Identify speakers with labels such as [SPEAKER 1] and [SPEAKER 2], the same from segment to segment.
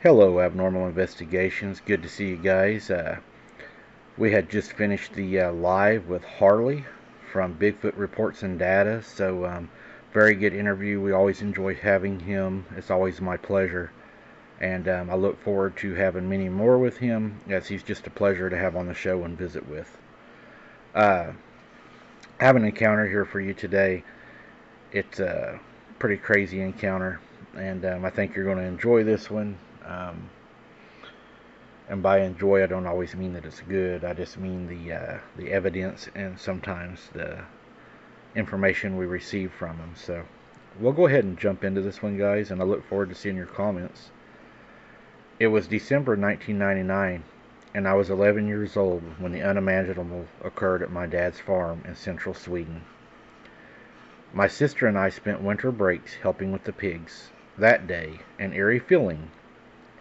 [SPEAKER 1] Hello, Abnormal Investigations. Good to see you guys. We had just finished the live with Harley from Bigfoot Reports and Data, so very good interview. We always enjoy having him. It's always my pleasure, and I look forward to having many more with him, as he's just a pleasure to have on the show and visit with. I have an encounter here for you today. It's a pretty crazy encounter, and I think you're going to enjoy this one. And by enjoy, I don't always mean that it's good. I just mean the evidence and sometimes the information we receive from them. So we'll go ahead and jump into this one, guys, and I look forward to seeing your comments. It was December 1999, and I was 11 years old when the unimaginable occurred at my dad's farm in central Sweden. My sister and I spent winter breaks helping with the pigs. That day, an eerie feeling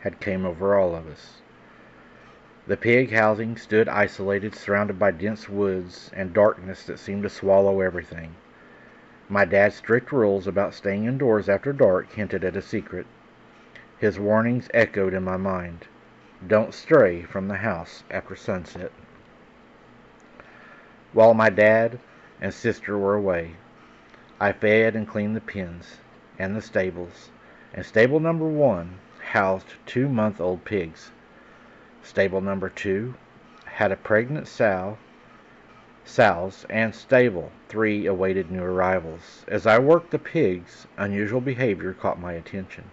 [SPEAKER 1] had came over all of us. The pig housing stood isolated, surrounded by dense woods and darkness that seemed to swallow everything. My dad's strict rules about staying indoors after dark hinted at a secret. His warnings echoed in my mind. Don't stray from the house after sunset. While my dad and sister were away, I fed and cleaned the pens and the stables, and stable number 1 housed 2-month-old pigs. Stable number 2 had a pregnant sows, and stable 3 awaited new arrivals. As I worked the pigs, unusual behavior caught my attention.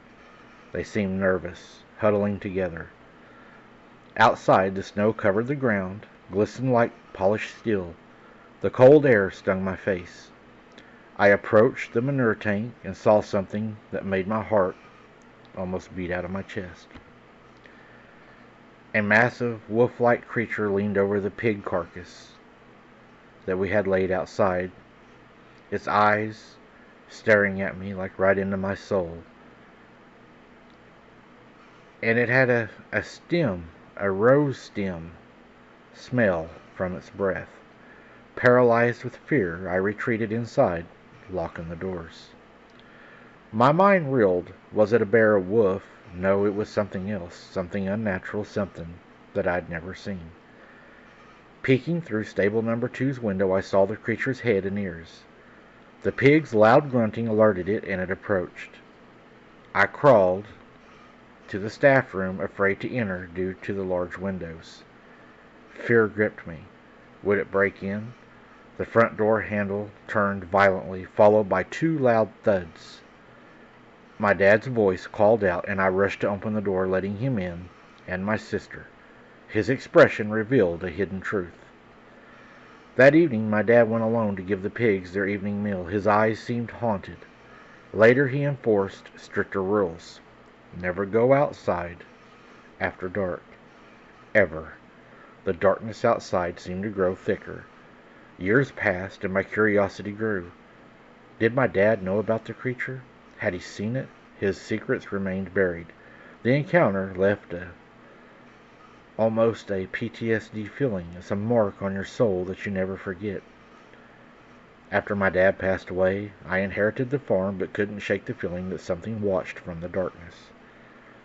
[SPEAKER 1] They seemed nervous, huddling together. Outside, the snow covered the ground, glistened like polished steel. The cold air stung my face. I approached the manure tank and saw something that made my heart almost beat out of my chest. A massive, wolf-like creature leaned over the pig carcass that we had laid outside, its eyes staring at me like right into my soul. And it had a rose stem smell from its breath. Paralyzed with fear, I retreated inside, locking the doors. My mind reeled. Was it a bear or wolf? No, it was something else, something unnatural, something that I'd never seen. Peeking through stable number 2's window, I saw the creature's head and ears. The pig's loud grunting alerted it, and it approached. I crawled to the staff room, afraid to enter due to the large windows. Fear gripped me. Would it break in? The front door handle turned violently, followed by 2 loud thuds. My dad's voice called out, and I rushed to open the door, letting him in, and my sister. His expression revealed a hidden truth. That evening, my dad went alone to give the pigs their evening meal. His eyes seemed haunted. Later, he enforced stricter rules. Never go outside after dark. Ever. The darkness outside seemed to grow thicker. Years passed, and my curiosity grew. Did my dad know about the creature? Had he seen it? His secrets remained buried. The encounter left almost a PTSD feeling. It's a mark on your soul that you never forget. After my dad passed away, I inherited the farm but couldn't shake the feeling that something watched from the darkness.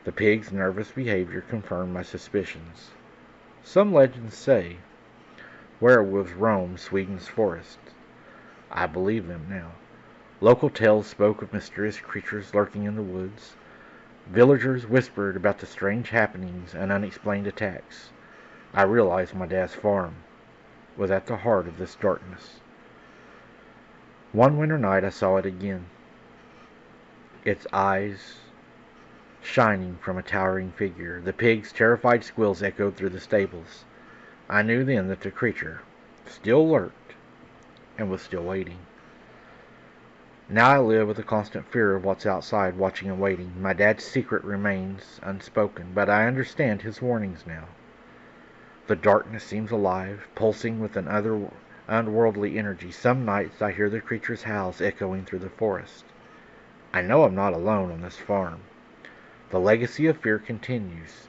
[SPEAKER 1] The pig's nervous behavior confirmed my suspicions. Some legends say werewolves roam Sweden's forests. I believe them now. Local tales spoke of mysterious creatures lurking in the woods. Villagers whispered about the strange happenings and unexplained attacks. I realized my dad's farm was at the heart of this darkness. One winter night I saw it again, its eyes shining from a towering figure. The pigs' terrified squeals echoed through the stables. I knew then that the creature still lurked and was still waiting. Now I live with a constant fear of what's outside, watching and waiting. My dad's secret remains unspoken, but I understand his warnings now. The darkness seems alive, pulsing with an unworldly energy. Some nights I hear the creature's howls echoing through the forest. I know I'm not alone on this farm. The legacy of fear continues.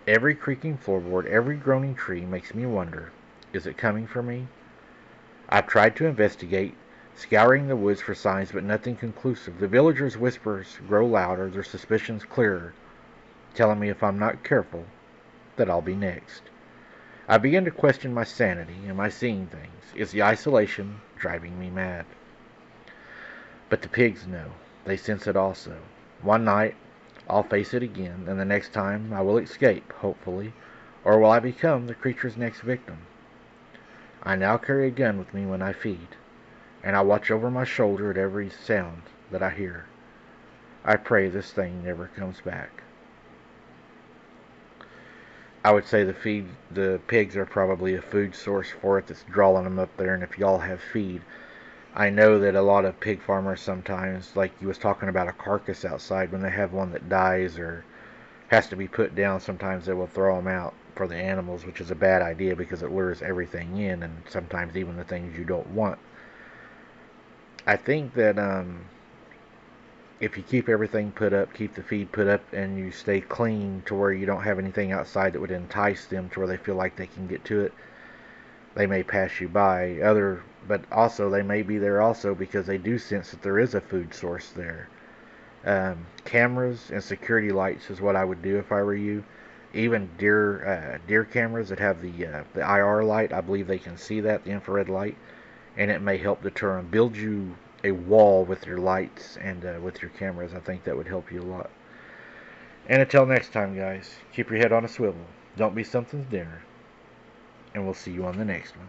[SPEAKER 1] Every creaking floorboard, every groaning tree makes me wonder, is it coming for me? I've tried to investigate, scouring the woods for signs, but nothing conclusive. The villagers' whispers grow louder, their suspicions clearer. telling me if I'm not careful that I'll be next. I begin to question my sanity. Am I seeing things? Is the isolation driving me mad? But the pigs know. They sense it also. One night, I'll face it again, and the next time I will escape, hopefully, or will I become the creature's next victim? I now carry a gun with me when I feed, and I watch over my shoulder at every sound that I hear. I pray this thing never comes back. I would say the pigs are probably a food source for it that's drawing them up there, and if y'all have feed, I know that a lot of pig farmers sometimes, like you was talking about a carcass outside, when they have one that dies or has to be put down, sometimes they will throw them out for the animals, which is a bad idea because it lures everything in, and sometimes even the things you don't want. I think that if you keep everything put up, keep the feed put up, and you stay clean to where you don't have anything outside that would entice them to where they feel like they can get to it, they may pass you by. But also they may be there also because they do sense that there is a food source there. Cameras and security lights is what I would do if I were you. Even deer cameras that have the IR light, I believe they can see that, the infrared light, and it may help deter them. Build you a wall with your lights and with your cameras. I think that would help you a lot. And until next time, guys, keep your head on a swivel. Don't be something's dinner. And we'll see you on the next one.